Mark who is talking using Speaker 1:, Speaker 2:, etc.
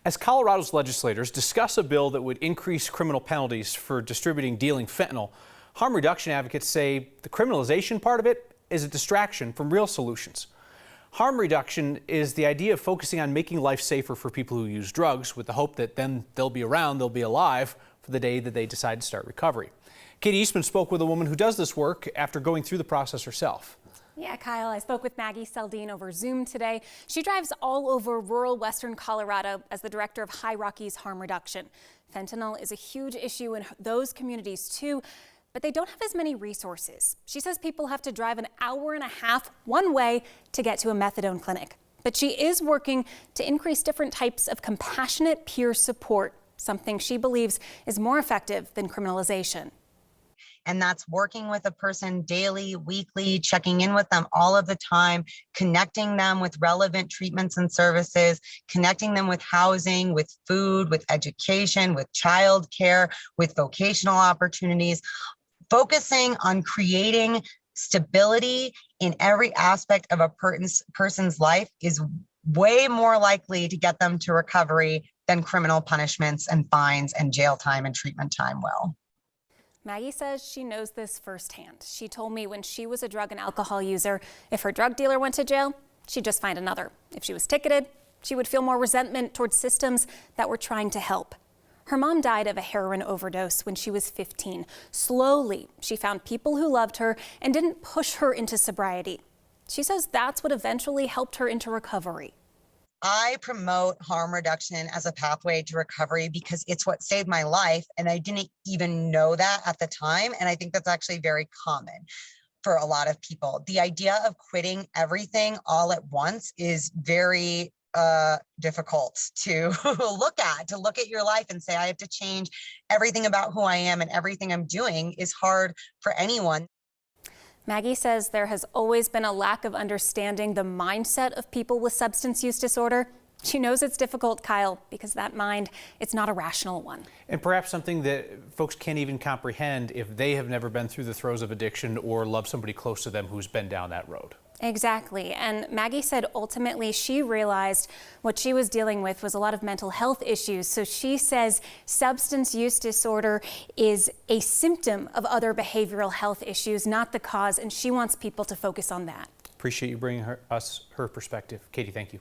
Speaker 1: As Colorado's legislators discuss a bill that would increase criminal penalties for distributing, dealing fentanyl, harm reduction advocates say the criminalization part of it is a distraction from real solutions. Harm reduction is the idea of focusing on making life safer for people who use drugs, with the hope that then they'll be around, they'll be alive for the day that they decide to start recovery. Katie Eastman spoke with a woman who does this work after going through the process herself.
Speaker 2: Yeah, Kyle, I spoke with Maggie Seldeen over Zoom today. She drives all over rural western Colorado as the director of High Rockies Harm Reduction. Fentanyl is a huge issue in those communities too, but they don't have as many resources. She says people have to drive an hour and a half one way to get to a methadone clinic. But she is working to increase different types of compassionate peer support, something she believes is more effective than criminalization.
Speaker 3: And that's working with a person daily, weekly, checking in with them all of the time, connecting them with relevant treatments and services, connecting them with housing, with food, with education, with childcare, with vocational opportunities, focusing on creating stability in every aspect of a person's life is way more likely to get them to recovery than criminal punishments and fines and jail time and treatment time will.
Speaker 2: Maggie says she knows this firsthand. She told me when she was a drug and alcohol user, if her drug dealer went to jail, she'd just find another. If she was ticketed, she would feel more resentment towards systems that were trying to help. Her mom died of a heroin overdose when she was 15. Slowly, she found people who loved her and didn't push her into sobriety. She says that's what eventually helped her into recovery.
Speaker 3: I promote harm reduction as a pathway to recovery because it's what saved my life, and I didn't even know that at the time, and I think that's actually very common for a lot of people. The idea of quitting everything all at once is very difficult to look at your life and say, I have to change everything about who I am and everything I'm doing is hard for anyone.
Speaker 2: Maggie says there has always been a lack of understanding the mindset of people with substance use disorder. She knows it's difficult, Kyle, because that mind, it's not a rational one.
Speaker 1: And perhaps something that folks can't even comprehend if they have never been through the throes of addiction or love somebody close to them who's been down that road.
Speaker 2: Exactly. And Maggie said ultimately she realized what she was dealing with was a lot of mental health issues. So she says substance use disorder is a symptom of other behavioral health issues, not the cause. And she wants people to focus on that.
Speaker 1: Appreciate you bringing us her perspective. Katie, thank you.